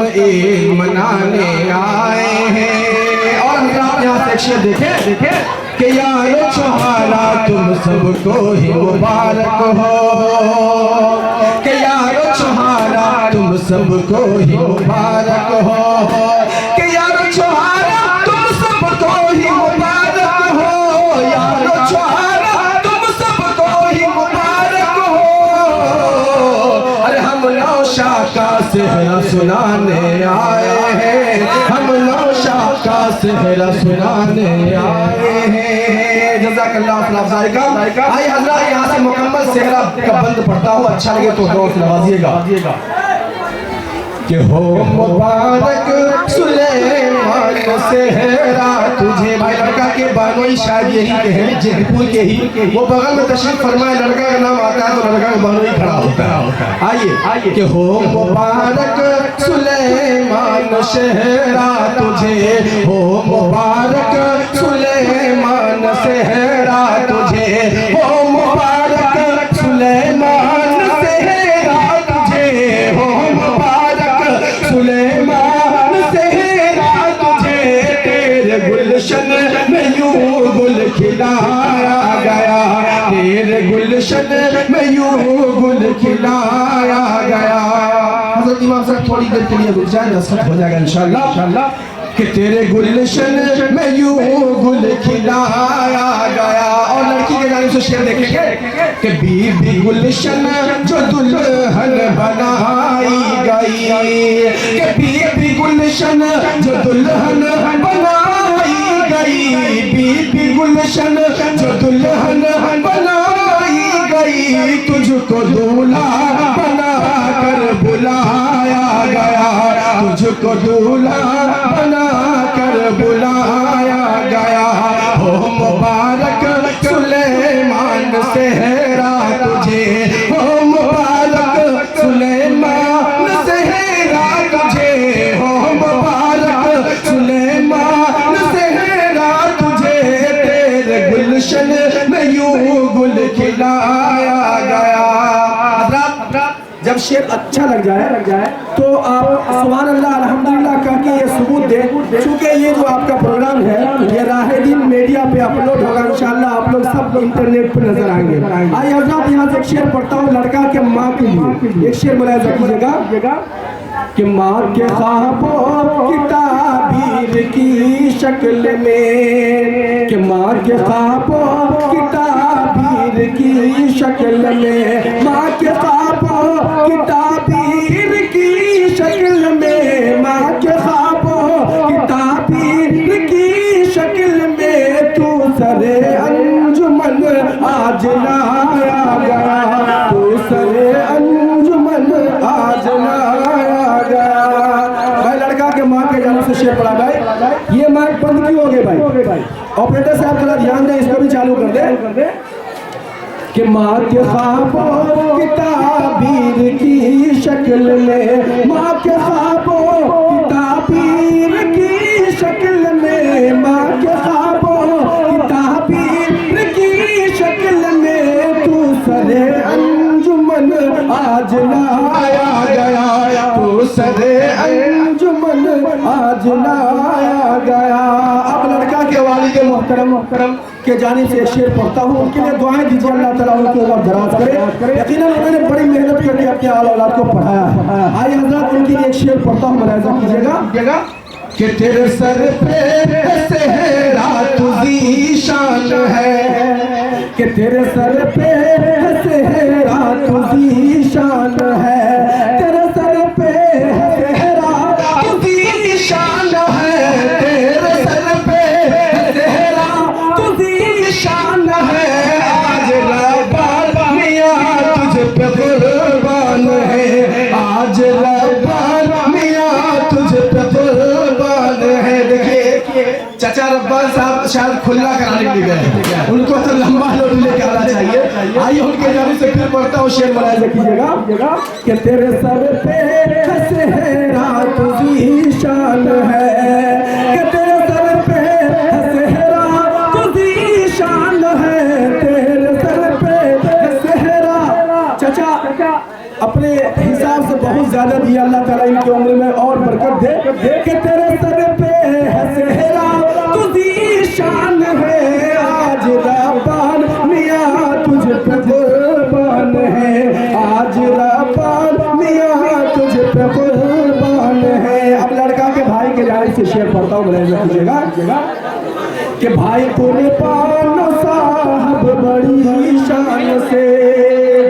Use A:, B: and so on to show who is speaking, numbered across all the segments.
A: ईद मनाने आए हैं। और आप यहाँ से एक शेर देखे कि यारो चौहारा तुम सबको ही मुबारक हो, कि यारो चौहारा तुम सबको ही मुबारक हो, कि यारो चौहारा तुम सबको ही मुबारक हो, यारो चौहारा तुम सबको ही मुबारक हो। अरे हम नौशाह का सेहरा सुनाने आए हैं, हम नौशाह का सेहरा सुनाने आए हैं। जज़ाकल्लाह खैर अफ़ज़ाई का। आइए हज़रात यहाँ से मुकम्मल सेहरा का बंद पढ़ता हूँ, अच्छा लगे तो दुआ से नवाजिएगा। कि हो मुबारक सुलेमान सेहरा तुझे। भाई लड़का के बानोई शायद यही के हैं, जयपुर के ही, वो बगल में तशरीफ फरमाए, लड़का का नाम आता है तो लड़का का बानोई खड़ा होता है। आइए कि हो मुबारक सुलेमान सेहरा तुझे, हो मुबारक सुलेमान सेहरा तुझे, हो मुबारक सुलेमान सेहरा तुझे, हो मुबारक सुलेमान सेहरा तुझे। तेरे गुलशन में यूं गुल खिलाया गया, तेरे गुलशन में यूं गुल खिलाया गया। हज़रत इमाम साहब थोड़ी देर के लिए रुक जाए, नसरत हो जाएगा इंशाअल्लाह। कि तेरे गुलशन में यूं गुल खिलाया गया। और लड़की के जाने से शेर देखेंगे कि बीबी गुलशन जो दुल्हन बनाई गई, कि बीबी गुलशन जो दुल्हन बनाई गई, बीबी गुलशन जो दुल्हन बनाई गई, तुझको दूल्हा बना कर बुलाया गया, तुझको दूल्हा बना कर बुलाया गया। हो मुबारक सुलेमान सेहरा तुझे, हो मुबारक सुलेमान सेहरा तुझे, हो मुबारक सुलेमान सेहरा तुझे। तेरे गुलशन में यूं गुल खिलाया गया। जब शेर अच्छा लग जाए तो आप सुभान अल्लाह अल्हम्दुलिल्लाह कह के ये सबूत दें। चूँकि ये जो आपका प्रोग्राम है ये राहे-दिन मीडिया पे अपलोड होगा, इंशाल्लाह आप लोग सब इंटरनेट पे नजर आएंगे। आइए हज़रात यहाँ से एक शेर पढ़ता हूँ लड़का के माँ के लिए। एक शेर मुलाहिज़ा कीजिएगा कि माँ के ख्वाबों की ताबीर की शक्ल में, कि माँ के ख्वाबों की ताबीर की शक्ल में, माँ के ख्वाबों की ताबीर की शक्ल में, माँ के ख्वाबों की ताबीर की शक्ल में, तू सरे अंजुमन आज लाया गया, तू सरे अंजुमन आज लाया गया। भाई लड़का के माँ के जाने से शेर पड़ा भाई। ये माइक बंद क्यों हो गए भाई? ऑपरेटर साहब थोड़ा ध्यान दें, इसको भी चालू कर दे। कि माँ के ख्वाबों की ताबीर की शक्ल में, माँ के ख्वाबों की ताबीर की शक्ल में, माँ के ख्वाबों की ताबीर की शक्ल में, तू सरे अंजुमन आज लाया गया, तू सरे अंजुमन आज लाया गया। अब लड़का के वालिद मोहतरम के जाने से एक शेर पढ़ता हूँ, उनके लिए दुआएं दीजिए, अल्लाह ताला उनके ऊपर दराज करे। यकीनन उन्होंने बड़ी मेहनत करके अपने आला औलाद को पढ़ाया है। आइए हज़रात उनके लिए एक शेर पढ़ता हूँ, मुलाहिज़ा कीजिएगा। कि तेरे सर पे सेहरा तुझी शान है, कि तेरे सर पे सेहरा तुझी शान है, तेरे सर पे सेहरा तुझी शान है, तेरे सर पे सेहरा तुझी शान है। आज रब्बान मियां तुझ पे कुर्बान है, आज रब्बान मियां तुझ पे कुर्बान है। देखिए चाचा रब्बान साहब शायद खुला कराने के लिए गए, उनको तो लंबा लोड लेके आना चाहिए। आइए उनके जाने से फिर पढ़ता हूँ शेर, मुलाहिज़ा कीजिएगा। कि तेरे सर पे सेहरा तुझी शान है, कि तेरे सर पे सेहरा तुझी शान है, तेरे सर पे सेहरा। चाचा अपने हिसाब से बहुत
B: ज्यादा दिया अल्लाह ताला इनकी उम्र में और बरकत दे कि तेरे सर पे है सेहरा तुझी शान है आज रब्बान मियां तुझ पे कुर्बान है आज रब्बान मियां तुझ पे कुर्बान है। अब लड़का के भाई के जाने से शेर पढ़ता हूँ मुलाहिजा कीजिएगा कि भाई कुर्बान साहब बड़ी शान से,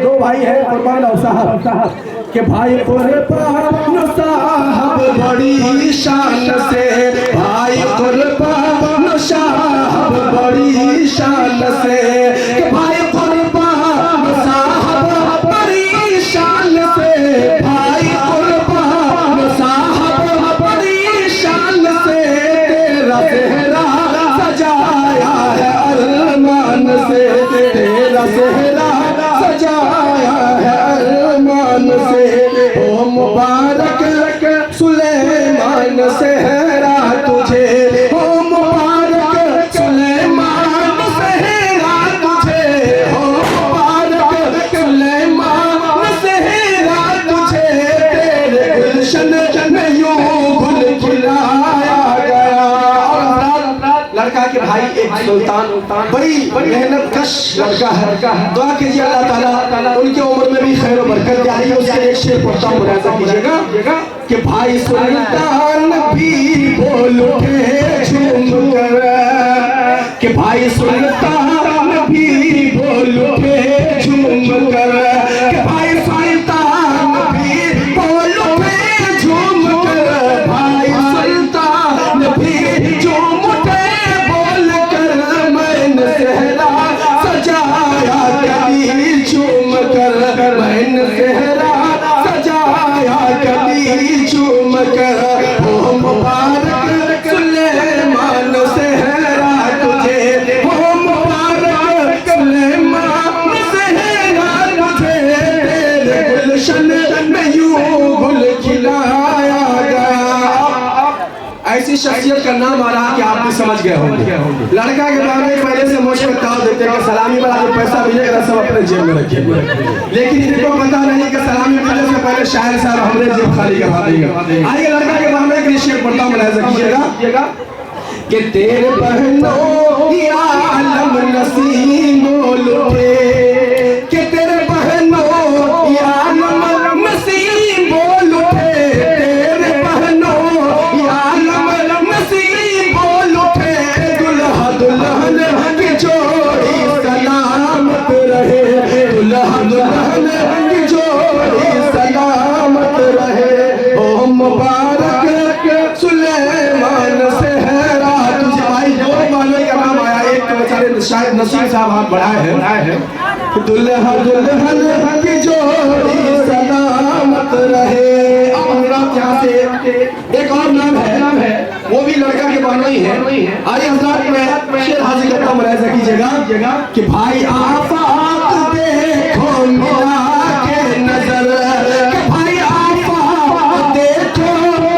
B: दो भाई है कुर्बान और साहब कि भाई कुर्बान साहब बड़ी शान से, भाई कुर्बान साहब बड़ी शान से, कि भाई कुर्बान साहब बड़ी शान से, भाई कुर्बान साहब बड़ी शान से, तेरा सेहरा सजाया है अरमान से, तेरा सेहरा सजाया है अरमान से, ओ मुबारक सुलेमान सेहरा तुझे, ओ मुबारक सुलेमान सेहरा तुझे, ओ मुबारक सुलेमान सेहरा तुझे, तेरे गुलशन में यूं गुल खिलाया गया। लड़का के भाई एक सुल्तान बड़ी मेहनत कश लड़का है, दुआ कीजिए अल्लाह ताला उनके उम्र में भी खैर और बरकत दे। आइए उसके एक शेर पढ़ता हूँ मुलाहिजा कीजिएगा कि भाई सुल्तान भी बोल उठे झूम कर, कि भाई सुल्तान भी बोल उठे झूम कर, कि भाई सुल्तान भी बोल उठे झूम कर, भाई सुल्तान भी झूम उठे बोल कर, मैंने सेहरा सजाया कभी झूम कर, मैंने सेहरा सजाया कभी झूम कर, ओ मुबारक सुलेमान सेहरा तुझे, ओ मुबारक सुलेमान सेहरा तुझे, तेरे गुलशन में यूं गुल खिलाया गया। ऐसी शख्सियत का नाम आ रहा कि आप भी समझ गए होंगे। लड़का के बारे में पहले से मुझे ताव देते हैं सलामी वाला जो पैसा मिलेगा सब अपने जेब में रखेंगे, लेकिन इनको पता नहीं कि सलामी मिलने से पहले शायर साहब हमने जेब खाली करवा देंगे। आइए लड़का के बारे में एक शेर पढ़ता हूँ मुलाहिजा कीजिएगा कि तेरे बहनों की आलम नसीमों लुटे, कि तेरे बहनों की आलम नसीमों लुटे, तेरे बहनों की आलम नसीमों लुटे, दुल्हा दुल्हन की जोड़ी सलामत रहे, दुल्हा दुल्हन की जोड़ी सलामत रहे, ओ मुबारक सुलेमान सेहरा तुझे। भाई दो वाले का नाम आया, एक तो बेचारे शायद नसीम साहब हाथ बढ़ाए हैं, दुल्हा दुल्हन की जोड़ी सलामत रहे। अब हजरात यहाँ से एक और नाम है वो भी लड़का के बहनों ही है। आइए हजरात में शेर हाजिर करता हूँ मुलाहिजा कीजिएगा कि भाई आफाक देखो मिला के नजर, कि भाई आफाक देखो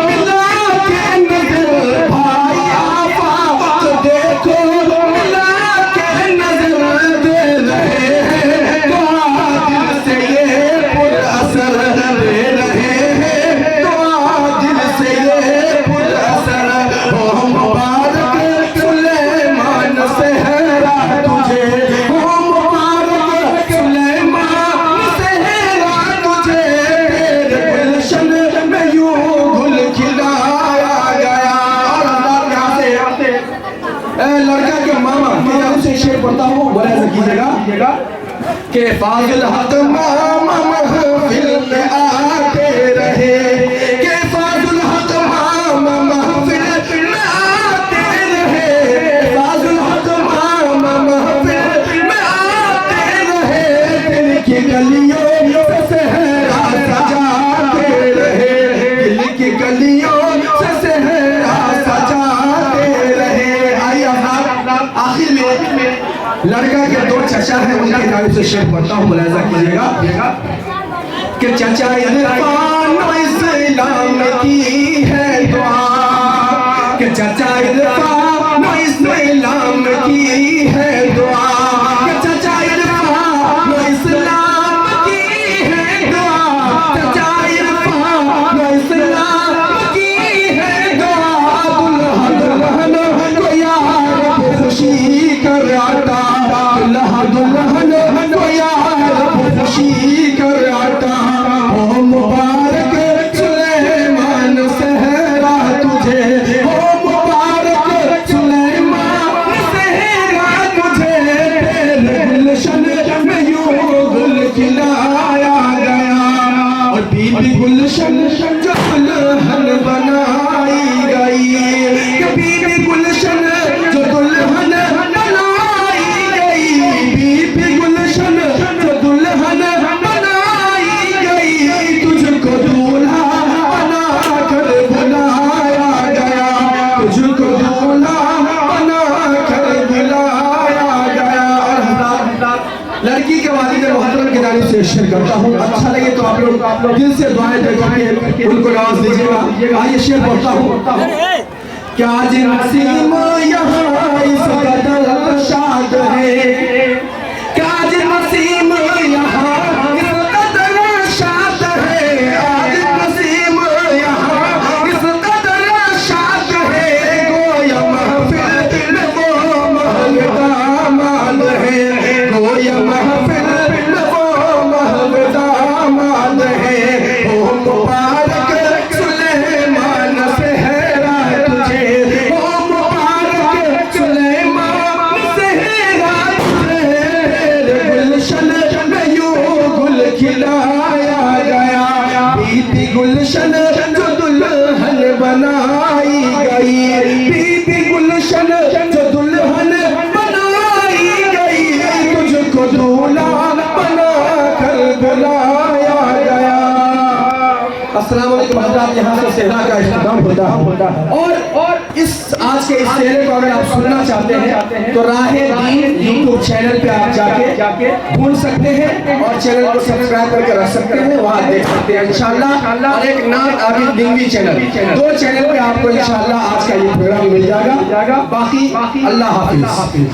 B: मिला के नजर, भाई आफाक देखो मिला के नजर, दे रहे हैं दुआ दिल से ये पुर असर, दे रहे हैं दुआ दिल से ये पुर असर, ओ मुबारक सुलेमान सेहरा तुझे, ओ मुबारक सुलेमान सेहरा तुझे, तेरे गुलशन में यूं गुल खिलाया गया। और यहाँ से लड़का के मामा से शेर पढ़ता हूँ मुलाहिजा कीजिएगा कि फाजिल हक मामा महफिल में आते रहे, कि फाजिल हक मामा महफिल में आते रहे, फाजिल हक मामा महफिल में आते रहे, दिल की गलियों से सेहरा सजाते रहे, दिल की गलियों से सेहरा सजाते रहे। आइए आखिर में लड़का के दो चचा है उनके नाम से शेर पढ़ता हूँ मुलाहिजा कीजिएगा कि चचा इरफान इस्लाम की है दुआ, कि चचा इरफान इस्लाम की है दुआ, कि चचा इरफान इस्लाम की है दुआ, चचा इरफान
A: दिल से दुआएं दे करके उनको नवाज दीजिएगा। आइए शेर पढ़ता हूँ। क्या जिन नसीम यहाँ इस कदर शाद है, क्या जिन नसीम यहाँ इस कदर शाद है, आज नसीम यहाँ इस कदर शाद है, गोया महफिल में वो महल दामाद है, गोया महफिल में वो महल दामाद है, ओ मुबारक सुलेमान सेहरा तुझे, ओ मुबारक सुलेमान सेहरा तुझे, गुलशन में यूं गुल खिलाया गया, बीबी गुलशन जो दुल्हन बनाई गई, बीबी गुलशन जो दुल्हन बनाई गई, तुझको दूल्हा बना कर बुलाया गया। अस्सलाम वालेकुम हज़रात, यहाँ से सेहरा का इख्तिताम होता है। और इस आज के इस सेहरे को अगर आप सुनना चाहते हैं तो राहे दीन यूट्यूब चैनल पे आप जाके ढूंढ सकते हैं और चैनल को सब्सक्राइब करके रख सकते हैं, वहाँ देख सकते हैं इंशाल्लाह। और एक नात आबिद दिंगवी चैनल, दो चैनल पे आपको इंशाल्लाह आज का ये प्रोग्राम मिल जाएगा। बाकी अल्लाह हाफिज।